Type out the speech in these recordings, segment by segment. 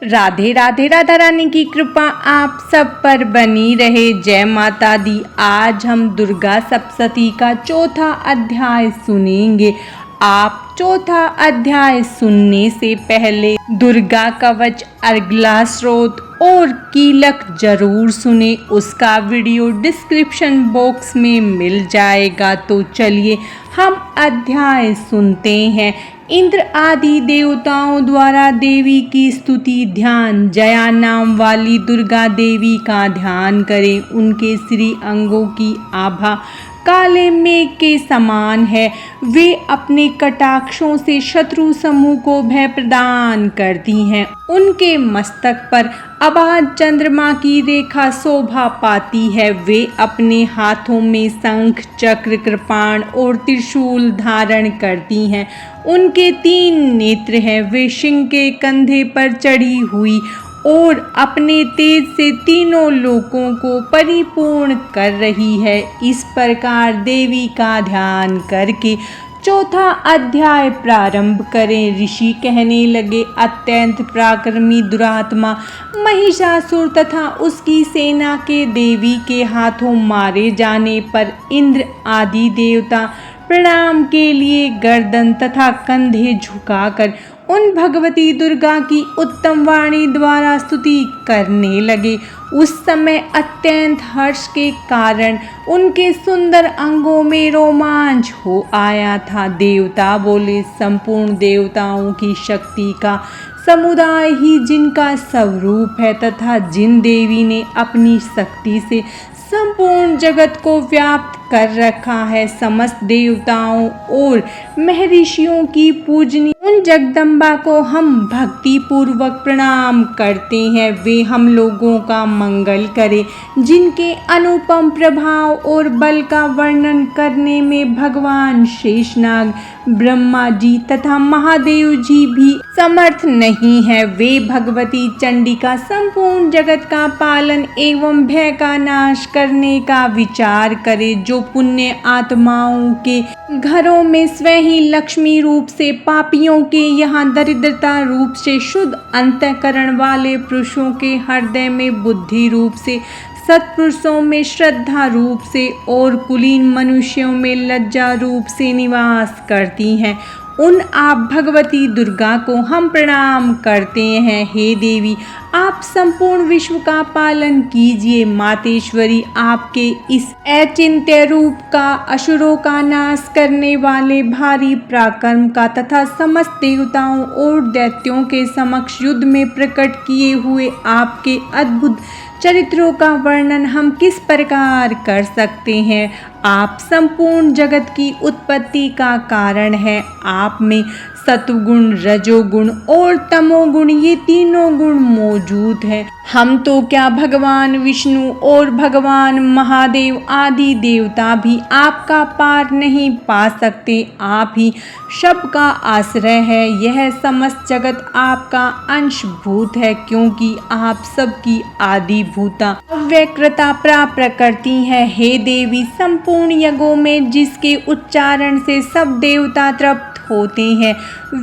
राधे राधे। राधा रानी की कृपा आप सब पर बनी रहे। जय माता दी। आज हम दुर्गा सप्तशती का चौथा अध्याय सुनेंगे। आप चौथा अध्याय सुनने से पहले दुर्गा कवच, अर्गला स्रोत और कीलक जरूर सुने। उसका वीडियो डिस्क्रिप्शन बॉक्स में मिल जाएगा। तो चलिए हम अध्याय सुनते हैं। इंद्र आदि देवताओं द्वारा देवी की स्तुति। ध्यान। जया नाम वाली दुर्गा देवी का ध्यान करें। उनके श्री अंगों की आभा काले मेघ के समान है। वे अपने कटाक्षों से शत्रु समूह को भय प्रदान करती हैं। उनके मस्तक पर आबाद चंद्रमा की रेखा शोभा पाती है। वे अपने हाथों में शंख, चक्र, कृपाण और त्रिशूल धारण करती हैं। उनके 3 नेत्र हैं। वे सिंह के कंधे पर चढ़ी हुई और अपने तेज से तीनों लोकों को परिपूर्ण कर रही है। इस प्रकार देवी का ध्यान करके चौथा अध्याय प्रारंभ करें। ऋषि कहने लगे, अत्यंत पराक्रमी दुरात्मा महिषासुर तथा उसकी सेना के देवी के हाथों मारे जाने पर इंद्र आदि देवता प्रणाम के लिए गर्दन तथा कंधे झुकाकर उन भगवती दुर्गा की उत्तम वाणी द्वारा स्तुति करने लगे। उस समय अत्यंत हर्ष के कारण उनके सुंदर अंगों में रोमांच हो आया था। देवता बोले, संपूर्ण देवताओं की शक्ति का समुदाय ही जिनका स्वरूप है तथा जिन देवी ने अपनी शक्ति से संपूर्ण जगत को व्याप्त कर रखा है, समस्त देवताओं और महर्षियों की पूजनी उन जगदम्बा को हम भक्ति पूर्वक प्रणाम करते हैं। वे हम लोगों का मंगल करें। जिनके अनुपम प्रभाव और बल का वर्णन करने में भगवान शेषनाग, ब्रह्मा जी तथा महादेव जी भी समर्थ नहीं है। वे भगवती चंडिका संपूर्ण जगत का पालन एवं भय का नाश करने का विचार करे। जो पुण्य आत्माओं के घरों में स्वयं ही लक्ष्मी रूप से, पापियों के यहाँ दरिद्रता रूप से, शुद्ध अंतःकरण वाले पुरुषों के हृदय में बुद्धि रूप से, सत्पुरुषों में श्रद्धा रूप से और कुलीन मनुष्यों में लज्जा रूप से निवास करती हैं, उन आप भगवती दुर्गा को हम प्रणाम करते हैं। हे देवी, आप संपूर्ण विश्व का पालन कीजिए। मातेश्वरी, आपके इस अचिंत्य रूप का, असुरों का नाश करने वाले भारी पराक्रम का तथा समस्त देवताओं और दैत्यों के समक्ष युद्ध में प्रकट किए हुए आपके अद्भुत चरित्रों का वर्णन हम किस प्रकार कर सकते हैं। आप संपूर्ण जगत की उत्पत्ति का कारण है। आप में सत्वगुण, रजोगुण और तमोगुण, ये तीनों गुण मौजूद हैं। हम तो क्या, भगवान विष्णु और भगवान महादेव आदि देवता भी आपका पार नहीं पा सकते। आप ही सबका आश्रय है। यह समस्त जगत आपका अंशभूत है, क्योंकि आप सबकी आदि भूता अव्यकृता प्रकृति है। हे देवी, संपूर्ण यज्ञों में जिसके उच्चारण से सब देवता तृप्त होते हैं,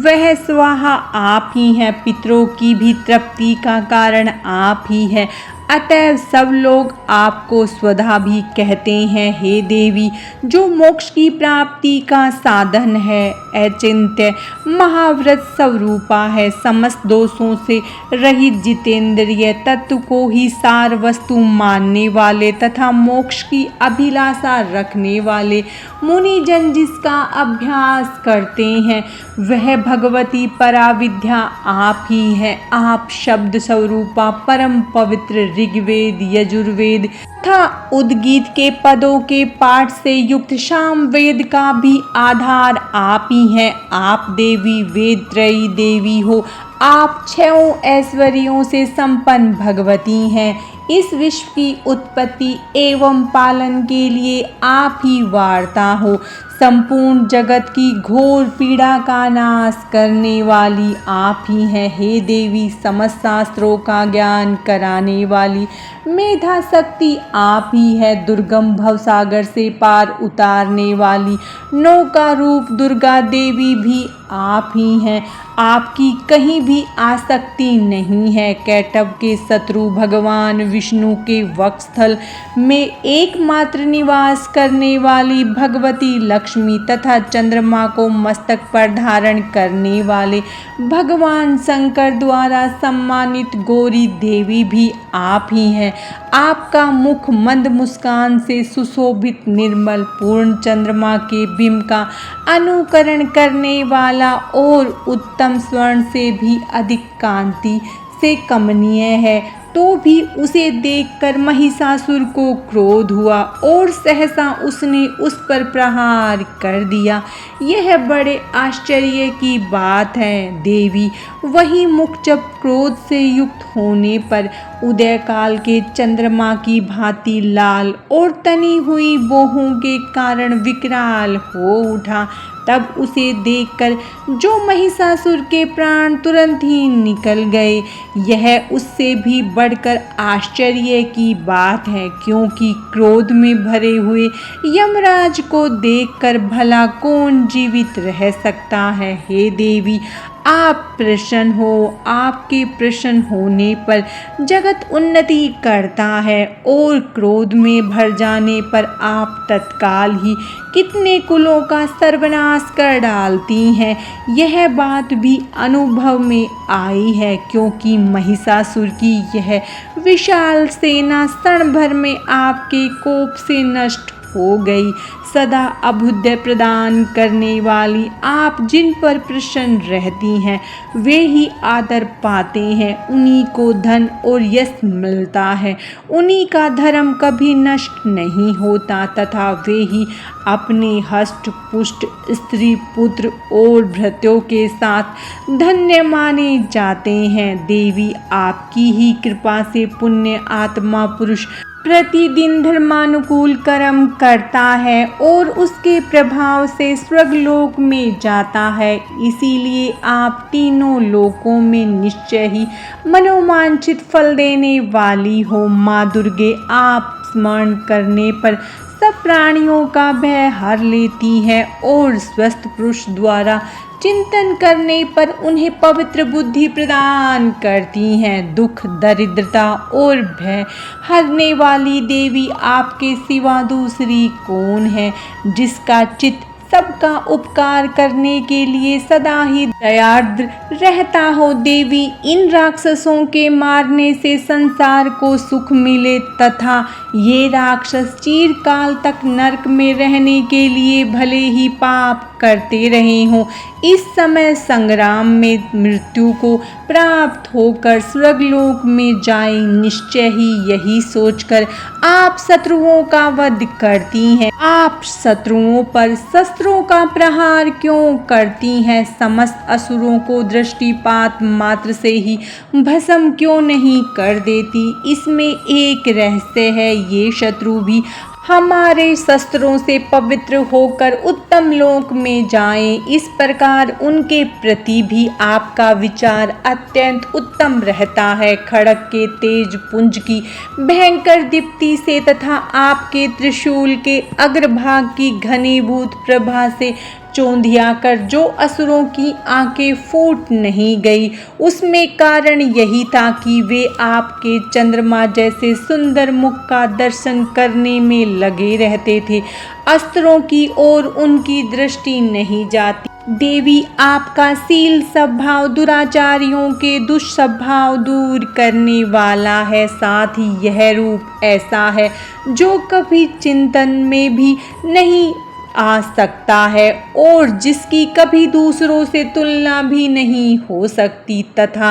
वह स्वाहा आप ही हैं। पितरों की भी तृप्ति का कारण आप ही हैं। अतएव सब लोग आपको स्वधा भी कहते हैं। हे देवी, जो मोक्ष की प्राप्ति का साधन है, अचिंत्य महाव्रत स्वरूपा है। समस्त दोषों से रहित जितेंद्रिय तत्व को ही सार वस्तु मानने वाले तथा मोक्ष की अभिलाषा रखने वाले मुनिजन जिसका अभ्यास करते हैं, वह भगवती पराविद्या आप ही है। आप शब्द स्वरूपा परम पवित्र ऋग्वेद, यजुर्वेद तथा उद्गीत के पदों के पाठ से युक्त सामवेद का भी आधार आप ही हैं। आप देवी वेद त्रयी देवी हो। आप 6 ऐश्वर्यों से संपन्न भगवती हैं। इस विश्व की उत्पत्ति एवं पालन के लिए आप ही वार्ता हो। संपूर्ण जगत की घोर पीड़ा का नाश करने वाली आप ही हैं। हे देवी, समस्त शास्त्रों का ज्ञान कराने वाली मेधा शक्ति आप ही है। दुर्गम भवसागर से पार उतारने वाली नौका रूप दुर्गा देवी भी आप ही हैं। आपकी कहीं भी आसक्ति नहीं है। कैटभ के शत्रु भगवान विष्णु के वक्षस्थल में एकमात्र निवास करने वाली भगवती लक्ष्मी तथा चंद्रमा को मस्तक पर धारण करने वाले भगवान शंकर द्वारा सम्मानित गौरी देवी भी आप ही हैं। आपका मुख मंद मुस्कान से सुशोभित निर्मल पूर्ण चंद्रमा के बिंब का अनुकरण करने वाला और उत्तम स्वर्ण से भी अधिक कांति से कमनीय है। तो भी उसे देखकर महिषासुर को क्रोध हुआ और सहसा उसने उस पर प्रहार कर दिया। यह बड़े आश्चर्य की बात है देवी। वही मुख जब क्रोध से युक्त होने पर उदय काल के चंद्रमा की भांति लाल और तनी हुई बोहों के कारण विकराल हो उठा। तब उसे देखकर जो महिषासुर के प्राण तुरंत ही निकल गए। यह उससे भी बढ़कर आश्चर्य की बात है, क्योंकि क्रोध में भरे हुए यमराज को देखकर भला कौन जीवित रह सकता है। हे देवी, आप प्रसन्न हो। आपके प्रसन्न होने पर जगत उन्नति करता है और क्रोध में भर जाने पर आप तत्काल ही कितने कुलों का सर्वनाश कर डालती हैं। यह बात भी अनुभव में आई है, क्योंकि महिषासुर की यह विशाल सेना क्षण भर में आपके कोप से नष्ट हो गई। सदा अभुदय प्रदान करने वाली आप जिन पर प्रसन्न रहती हैं वे ही आदर पाते हैं। उन्हीं को धन और यश मिलता है। उन्हीं का धर्म कभी नष्ट नहीं होता तथा वे ही अपने हष्ट पुष्ट स्त्री पुत्र और भृत्यों के साथ धन्य माने जाते हैं। देवी, आपकी ही कृपा से पुण्य आत्मा पुरुष प्रतिदिन धर्मानुकूल कर्म करता है और उसके प्रभाव से स्वर्गलोक में जाता है। इसीलिए आप तीनों लोकों में निश्चय ही मनोवांछित फल देने वाली हो। माँ दुर्गे, आप स्मरण करने पर सब प्राणियों का भय हर लेती है और स्वस्थ पुरुष द्वारा चिंतन करने पर उन्हें पवित्र बुद्धि प्रदान करती हैं। दुख, दरिद्रता और भय हरने वाली देवी, आपके सिवा दूसरी कौन है जिसका चित्त सबका उपकार करने के लिए सदा ही दयार्द्र रहता हो। देवी, इन राक्षसों के मारने से संसार को सुख मिले तथा ये राक्षस चिरकाल तक नरक में रहने के लिए भले ही पाप करते रहे हों, इस समय संग्राम में मृत्यु को प्राप्त होकर स्वर्गलोक में जाएं। निश्चय ही यही सोचकर आप शत्रुओं का वध करती हैं। आप शत्रुओं पर शस्त्रों का प्रहार क्यों करती हैं? समस्त असुरों को दृष्टिपात मात्र से ही भस्म क्यों नहीं कर देती? इसमें एक रहस्य है। ये शत्रु भी हमारे शस्त्रों से पवित्र होकर उत्तम लोक में जाएं। इस प्रकार उनके प्रति भी आपका विचार अत्यंत उत्तम रहता है। खड़ग के तेज पुंज की भयंकर दीप्ति से तथा आपके त्रिशूल के अग्रभाग की घनीभूत प्रभा से चौंधिया कर जो असुरों की आंखें फूट नहीं गई, उसमें कारण यही था कि वे आपके चंद्रमा जैसे सुंदर मुख का दर्शन करने में लगे रहते थे। अस्त्रों की ओर उनकी दृष्टि नहीं जाती। देवी, आपका शील स्वभाव दुराचारियों के दुष्स्वभाव दूर करने वाला है। साथ ही यह रूप ऐसा है जो कभी चिंतन में भी नहीं आ सकता है और जिसकी कभी दूसरों से तुलना भी नहीं हो सकती, तथा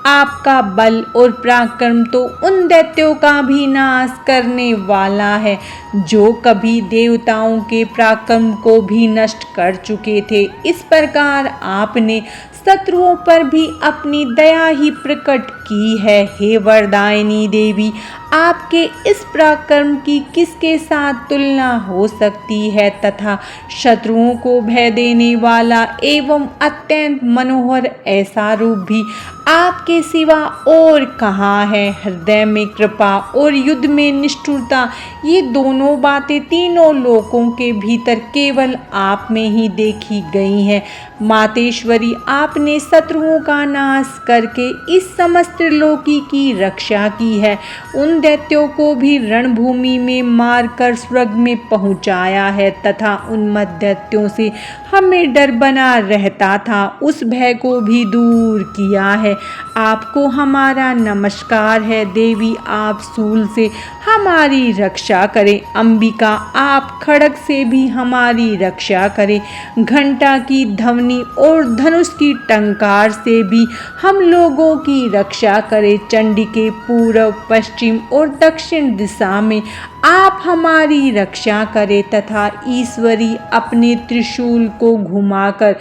आपका बल और पराक्रम तो उन दैत्यों का भी नाश करने वाला है जो कभी देवताओं के पराक्रम को भी नष्ट कर चुके थे। इस प्रकार आपने शत्रुओं पर भी अपनी दया ही प्रकट की है। हे वरदायिनी देवी, आपके इस पराक्रम की किसके साथ तुलना हो सकती है तथा शत्रुओं को भय देने वाला एवं अत्यंत मनोहर ऐसा रूप भी आपके सिवा और कहाँ है। हृदय में कृपा और युद्ध में निष्ठुरता, ये दोनों बातें तीनों लोकों के भीतर केवल आप में ही देखी गई हैं। मातेश्वरी, आपने शत्रुओं का नाश करके इस समस्त त्रिलोकी की रक्षा की है। उन दैत्यों को भी रणभूमि में मारकर स्वर्ग में पहुंचाया है तथा उन दैत्यों से हमें डर बना रहता था उस भय को भी दूर किया है। आपको हमारा नमस्कार है। देवी, आप शूल से हमारी रक्षा करें। अंबिका, आप खड्ग से भी हमारी रक्षा करें। घंटा की ध्वनि और धनुष की टंकार से भी हम लोगों की रक्षा करें। चंडिके, पूर्व, पश्चिम और दक्षिण दिशा में आप हमारी रक्षा करें तथा ईश्वरी, अपने त्रिशूल को घुमाकर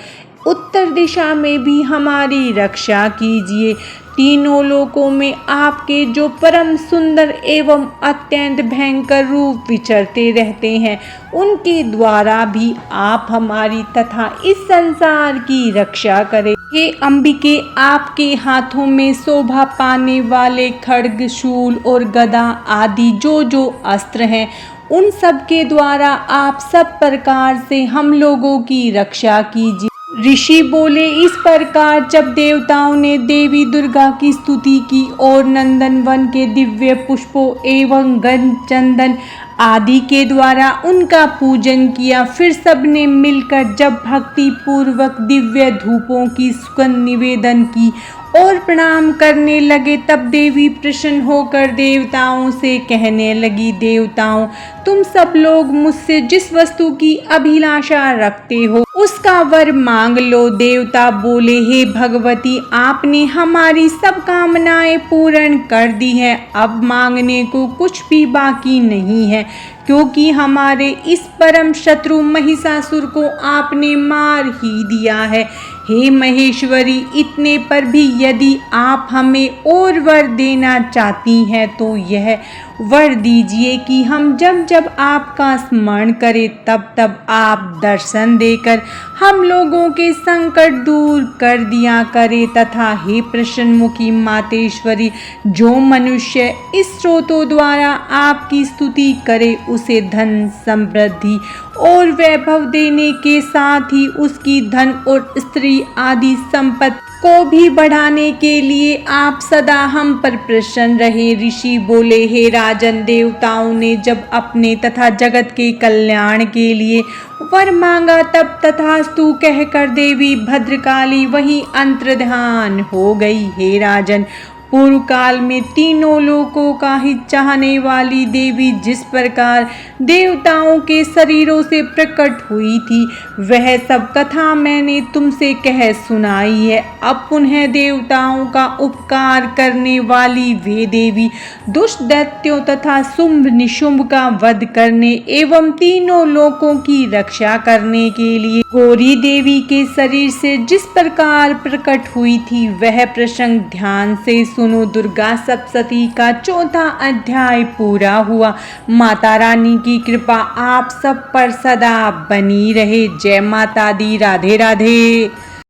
उत्तर दिशा में भी हमारी रक्षा कीजिए। तीनों लोकों में आपके जो परम सुंदर एवं अत्यंत भयंकर रूप विचरते रहते हैं, उनके द्वारा भी आप हमारी तथा इस संसार की रक्षा करें। हे अंबिके, आपके हाथों में शोभा पाने वाले खड्ग, शूल और गदा आदि जो जो अस्त्र हैं, उन सब के द्वारा आप सब प्रकार से हम लोगों की रक्षा कीजिए। ऋषि बोले, इस प्रकार जब देवताओं ने देवी दुर्गा की स्तुति की और नंदनवन के दिव्य पुष्पों एवं गंध, चंदन आदि के द्वारा उनका पूजन किया, फिर सबने मिलकर जब भक्ति पूर्वक दिव्य धूपों की सुगंध निवेदन की और प्रणाम करने लगे, तब देवी प्रसन्न होकर देवताओं से कहने लगी, देवताओं, तुम सब लोग मुझसे जिस वस्तु की अभिलाषा रखते हो उसका वर मांग लो। देवता बोले, हे भगवती, आपने हमारी सब कामनाएं पूर्ण कर दी है। अब मांगने को कुछ भी बाकी नहीं है, क्योंकि हमारे इस परम शत्रु महिषासुर को आपने मार ही दिया है। हे महेश्वरी, इतने पर भी यदि आप हमें और वर देना चाहती हैं तो यह वर दीजिए कि हम जब जब आपका स्मरण करें तब तब आप दर्शन देकर हम लोगों के संकट दूर कर दिया करें तथा हे प्रसन्नमुखी मातेश्वरी, जो मनुष्य इस स्रोतों द्वारा आपकी स्तुति करे उसे धन, समृद्धि और वैभव देने के साथ ही उसकी धन और स्त्री आदि संपत्ति को भी बढ़ाने के लिए आप सदा हम पर प्रसन्न रहे। ऋषि बोले, हे राजन, देवताओं ने जब अपने तथा जगत के कल्याण के लिए वर मांगा तब तथास्तु कहकर देवी भद्रकाली वहीं अंतर्ध्यान हो गई। हे राजन, पूर्व काल में तीनों लोकों का हित चाहने वाली देवी जिस प्रकार देवताओं के शरीरों से प्रकट हुई थी, वह सब कथा मैंने तुमसे कह सुनाई है। अब पुनः देवताओं का उपकार करने वाली वे देवी दुष्ट दैत्यों तथा शुंभ निशुंभ का वध करने एवं तीनों लोकों की रक्षा करने के लिए गौरी देवी के शरीर से जिस प्रकार प्रकट हुई थी, वह प्रसंग ध्यान से सुनो। दुर्गा सप्तशती का चौथा अध्याय पूरा हुआ। माता रानी की कृपा आप सब पर सदा बनी रहे। जय माता दी। राधे राधे।